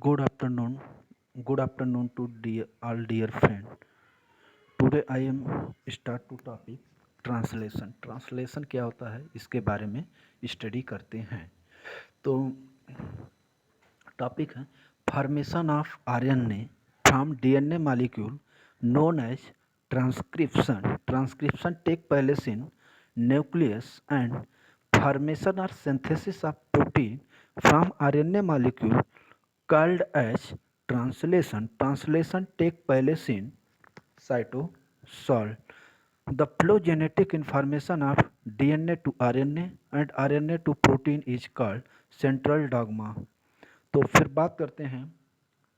Good afternoon. Good afternoon to all dear friend. Today I am start to topic translation. Translation क्या होता है इसके बारे में स्टडी करते हैं. तो टॉपिक है formation of RNA from DNA molecule known as transcription. Transcription take place in nucleus and formation or synthesis of protein from RNA molecule called as translation. Translation take place in cytosol. The flow genetic information of DNA to RNA and RNA to protein is called central dogma. तो फिर बात करते हैं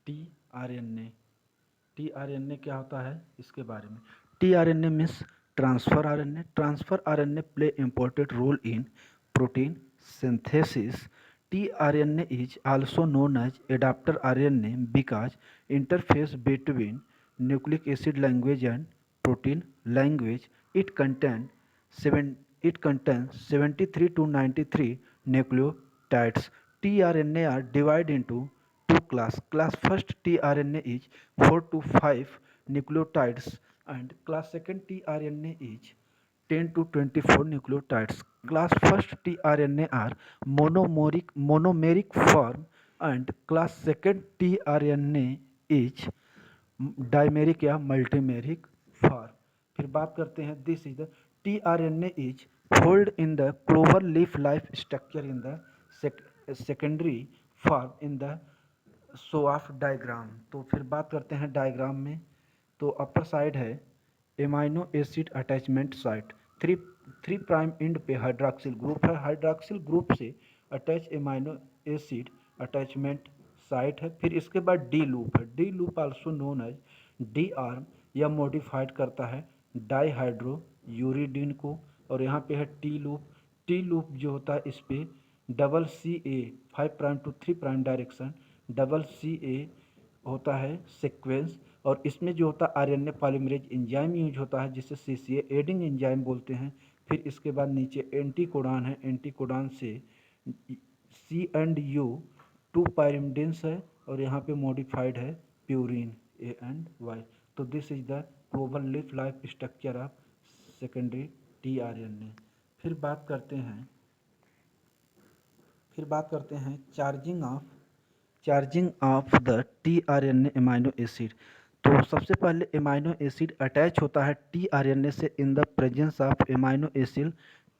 T R N A. T R N A क्या होता है इसके बारे में. T R N A means transfer R N A. Transfer R N A play important role in protein synthesis. tRNA is also known as adapter RNA because interface between nucleic acid language and protein language. It contains 73 to 93 nucleotides. tRNA are divided into two classes. Class first tRNA is 4 to 5 nucleotides and class second tRNA is 10 to 24 nucleotides. Class first tRNA are monomeric form and class second tRNA is dimeric या मल्टीमेरिक form. फिर बात करते हैं this is the tRNA is hold in the clover leaf life structure in the secondary form in the show off diagram. तो फिर बात करते हैं डायग्राम में. तो अपर साइड है amino acid attachment site. Three three prime end पे hydroxyl group है. हाइड्रॉक्सिल ग्रुप से attach amino acid attachment site है. फिर इसके बाद डी लूप है. D loop also known as D arm. यह मॉडिफाइड करता है डाईहाइड्रो यूरिडीन को. और यहाँ पे है टी लूप. टी लूप जो होता है इस पे double C A 5 prime to 3 prime direction double C A होता है सीक्वेंस. और इसमें जो होता है आरएनए पॉलीमरेज एंजाइम यूज होता है जिसे सीसीए एडिंग एंजाइम बोलते हैं. फिर इसके बाद नीचे एंटीकोडान है. एंटीकोडान से सी एंड यू 2 पायरिमिडिन्स है और यहाँ पे मॉडिफाइड है प्यूरिन ए एंड वाई. तो this is the clover leaf life structure of secondary tRNA. फिर बात करते हैं charging of the tRNA amino acid. तो सबसे पहले अमाइनो एसिड अटैच होता है टीआरएनए से इन the presence of amino acid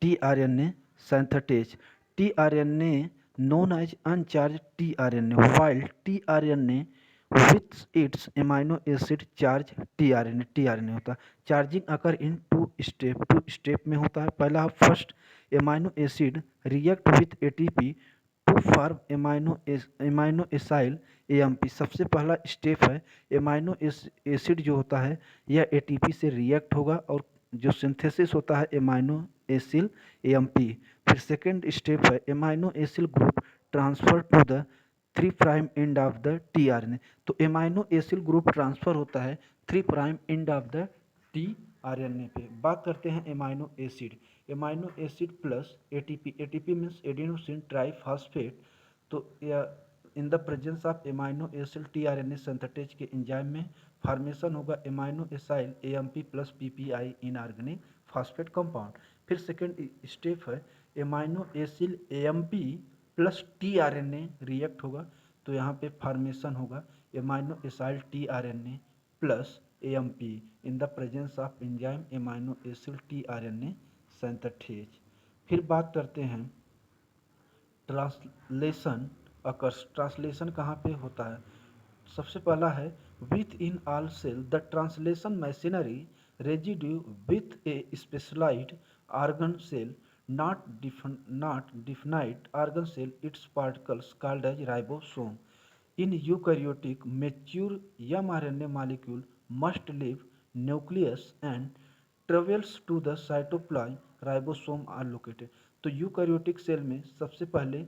tRNA synthetase. TRNA known as uncharged tRNA while tRNA with its amino acid charge tRNA होता है. Charging occur in two step में होता है. पहला first amino acid react with ATP to form amino acyl AMP. सबसे पहला step है amino acid जो होता है यह एटीपी से रिएक्ट होगा और जो सिंथेसिस होता है एमाइनो एसिल एएमपी. फिर सेकेंड स्टेप है amino acyl group transfer to the 3 prime end of the tRNA. तो एमाइनो एसिल ग्रुप ट्रांसफर होता है 3 prime end of the tRNA पे. बात करते हैं amino acid plus ATP. ATP means adenosine triphosphate. तो in the presence of amino acid tRNA synthetase के enzyme में फॉर्मेशन होगा amino acyl AMP plus PPi inorganic phosphate compound. फिर second step है amino acyl AMP plus tRNA react होगा. तो यहाँ पे फॉर्मेशन होगा amino acyl tRNA plus AMP in the presence of enzyme amino acyl tRNA synthetase. फिर बात करते हैं ट्रांसलेशन अकर्स. ट्रांसलेशन कहाँ पे होता है. सबसे पहला है within all cell the translation machinery residue with a specialized organ cell not definite organ cell its particles called as ribosome. In eukaryotic mature mRNA molecule must leave nucleus and travels to the cytoplasm. Ribosome are located. तो eukaryotic cell में सबसे पहले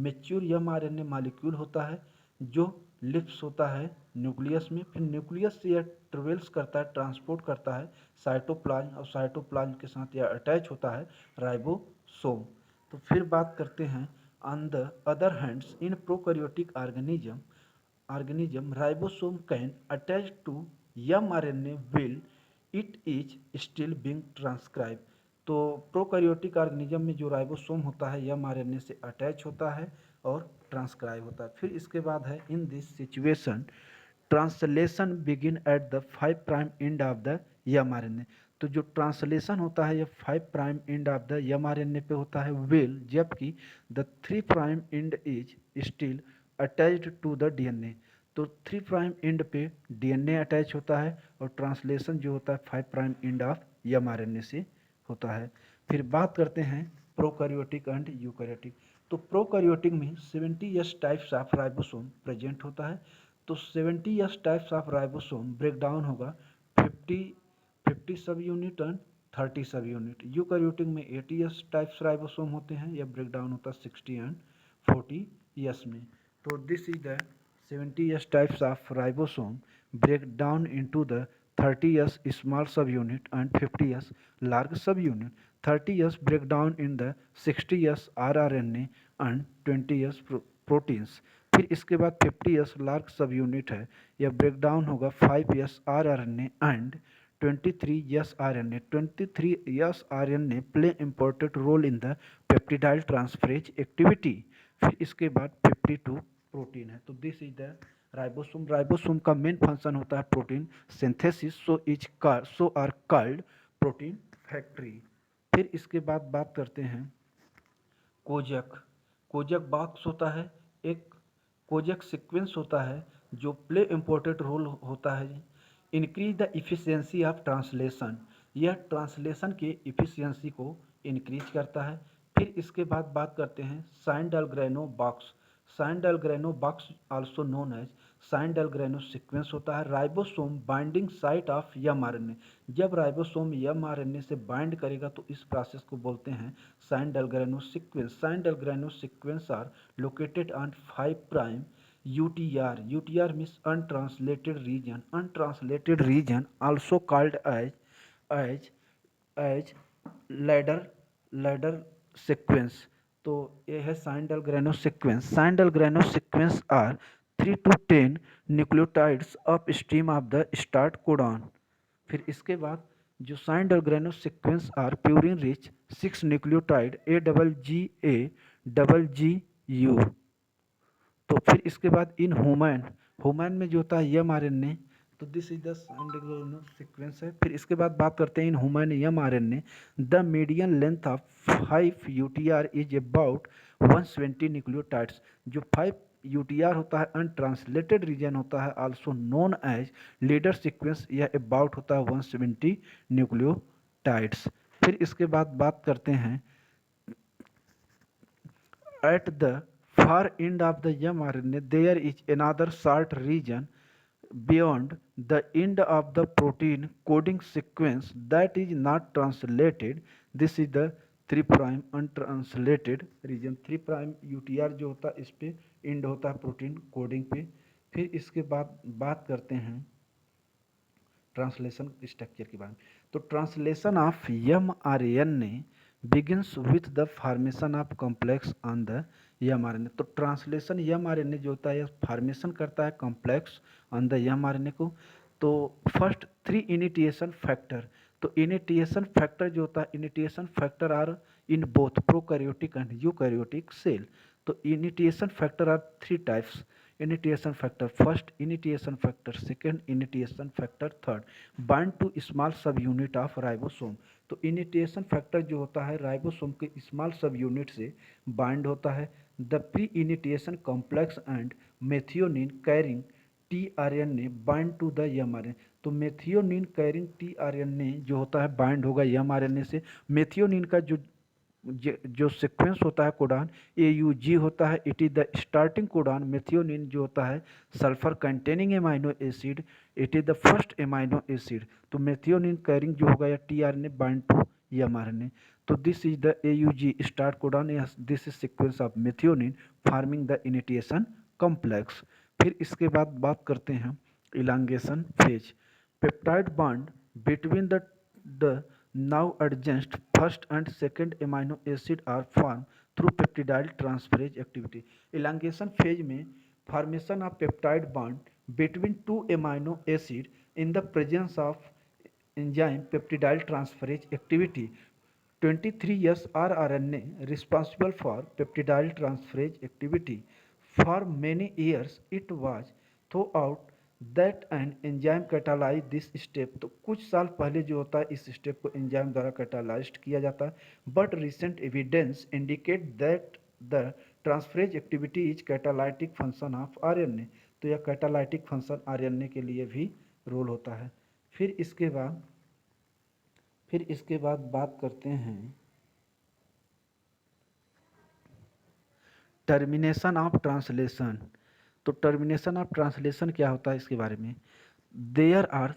mature mRNA molecule होता है जो lips होता है nucleus में. फिर न्यूक्लियस से यह ट्रेवल्स करता है ट्रांसपोर्ट करता है साइटोप्लाज्म और साइटोप्लाज्म के साथ यह अटैच होता है राइबोसोम. तो फिर बात करते हैं on the other hands in prokaryotic organism organism ribosome can attach to mRNA while it is still being transcribed। तो प्रोकैरियोटिक ऑर्गेनिज्म में जो राइबोसोम होता है mRNA से अटैच होता है और ट्रांसक्राइब होता है। फिर इसके बाद है in this situation translation begin at the 5 prime end of the mRNA। तो जो ट्रांसलेशन होता है ये 5 prime end of the mRNA पे होता है वेल, जबकि the 3 prime end is still attached to the DNA. तो 3 प्राइम एंड पे डीएनए अटैच होता है और ट्रांसलेशन जो होता है 5 प्राइम एंड ऑफ mRNA से होता है। फिर बात करते हैं प्रोकैरियोटिक एंड यूकैरियोटिक। तो प्रोकैरियोटिक में 70s types of ribosome present होता है। तो 70s types of ribosome break down होगा 50 सब यूनिट एंड 30 सब यूनिट। यूकैरियोटिक में 80s टाइप्स राइबोसोम होते हैं, यह ब्रेक डाउन होता है 60 एंड 40s में। तो this is the 70s types of ribosome break down into the 30s small subunit and 50s large subunit। 30s break down in the 60s rRNA and 20s proteins। फिर इसके बाद 50s large सब unit है, यह break down होगा 5s rRNA and 23s RNA। 23s RNA play important role in the peptidyl transferase activity. फिर इसके बाद 52 प्रोटीन है। तो this is the ribosome. Ribosome का मेन फंक्शन होता है protein synthesis, so are called protein factory. फिर इसके बाद बात करते हैं कोजक। कोजक बॉक्स होता है, एक कोजक सीक्वेंस होता है जो प्ले इम्पोर्टेंट रोल होता है increase the efficiency of translation. यह ट्रांसलेशन के इफिशियंसी को इंक्रीज करता है। फिर इसके बाद बात करते हैं Shine Dalgarno box. Shine Dalgarno box also known as Shine Dalgarno sequence होता है ribosome binding site of mRNA। जब राइबोसोम mRNA से बाइंड करेगा तो इस प्रोसेस को बोलते हैं Shine Dalgarno sequence. Shine Dalgarno sequence are located on 5 prime UTR। UTR means untranslated region। Untranslated region also called as as ladder sequence। तो ये है Shine Dalgarno sequence. Shine Dalgarno sequence are 3 to 10 nucleotides upstream of the start codon. फिर इसके बाद जो Shine Dalgarno sequence are purine rich 6 nucleotide AGGU। तो फिर इसके बाद इन ह्यूमन में जो होता है mRNA। तो this is the Shine Dalgarno sequence है। फिर इसके बाद बात करते हैं in human mRNA the median length of 5 UTR is about 120 nucleotides. जो 5 UTR होता है अनट्रांसलेटेड रीजन होता है also known as leader sequence, यह अबाउट होता है 170 न्यूक्लियोटाइड्स। फिर इसके बाद बात करते हैं at the far end of the mRNA there is another short region beyond the end of the protein coding sequence that is not translated। This is the 3 prime untranslated region। 3 prime UTR जो होता है इस पे and होता है protein coding पे। फिर इसके बाद बात करते हैं ट्रांसलेशन स्ट्रक्चर के बारे में। तो translation of mRNA begins with the formation of complex on the mRNA। तो ट्रांसलेशन mRNA जो होता है फॉर्मेशन करता है कॉम्प्लेक्स ऑन द mRNA को। तो फर्स्ट 3 इनिटिएशन फैक्टर। तो इनिटिएशन फैक्टर जो होता है initiation factor are in both prokaryotic and eukaryotic cell. तो initiation factor are 3 types initiation factor. First initiation factor, second initiation factor, third bind to small subunit of ribosome. तो initiation factor जो होता है ribosome के small सब unit से bind होता है। The pre initiation complex and methionine carrying tRNA bind to the mRNA। तो मेथियोनिन कैरिंग tRNA जो होता है बाइंड होगा mRNA से। मेथियोनिन का जो सीक्वेंस होता है कोडान AUG होता है, it is the starting codon. Methionine जो होता है sulphur containing amino acid, it is the first amino acid. तो मेथियोनिन कैरिंग जो होगा या tRNA बाइंड टू mRNA। तो this is the AUG start codon, this is sequence of methionine forming the initiation complex. फिर इसके बाद बात करते हैं elongation phase. Peptide bond between the now adjacent first and second amino acid are formed through peptidyl transferase activity। elongation phase में formation of peptide bond between two amino acid in the presence of enzyme peptidyl transferase activity. 23S rRNA responsible for peptidyl transferase activity. For many years it was thought that an enzyme catalyze this step. तो कुछ साल पहले जो होता है इस step को enzyme द्वारा कैटालाइज्ड किया जाता है, but recent evidence indicate that the transferase activity is catalytic function of RNA. तो यह कैटालाइटिक फंक्शन आरएनए के लिए भी रोल होता है। फिर इसके बाद बात करते हैं टर्मिनेशन ऑफ ट्रांसलेशन। तो टर्मिनेशन ऑफ ट्रांसलेशन क्या होता है इसके बारे में। There are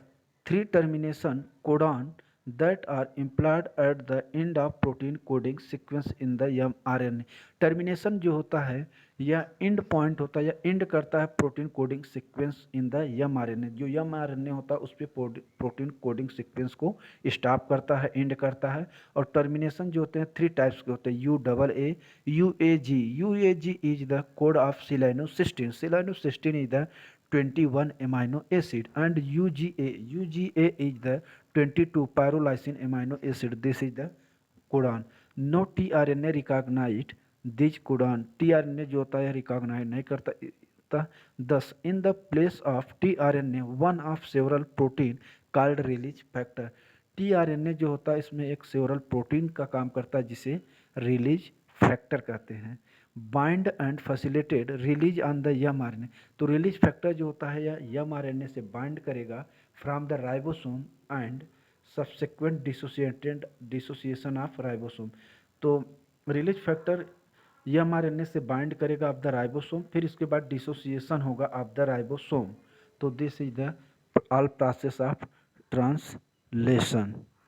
3 termination codon that are implied at the end of protein coding sequence in the mRNA। Termination जो होता है यह एंड पॉइंट होता है या एंड करता है protein coding sequence in the mRNA। जो mRNA होता है उस पर प्रोटीन कोडिंग सीक्वेंस को स्टॉप करता है, एंड करता है। और टर्मिनेशन जो होते हैं 3 टाइप्स के होते हैं, UAA, UAG। UAG is the code of selenocysteine. Selenocysteine is the 21 amino acid, and UGA is the 22 pyrrolysine amino acid. This is the codon. No tRNA recognized this codon। tRNA जो होता है recognise नहीं करता। thus in the place of tRNA one of several protein called release factor। tRNA जो होता है इसमें एक सेवरल प्रोटीन का काम करता है जिसे रिलीज फैक्टर कहते हैं। Bind and facilitate release on the mRNA। तो रिलीज फैक्टर जो होता है यह mRNA से बाइंड करेगा from the ribosome and subsequent dissociation of ribosome. तो रिलीज फैक्टर mRNA से बाइंड करेगा ऑफ द राइबोसोम, फिर इसके बाद डिसोसिएशन होगा ऑफ द राइबोसोम। तो this is the all process of translation.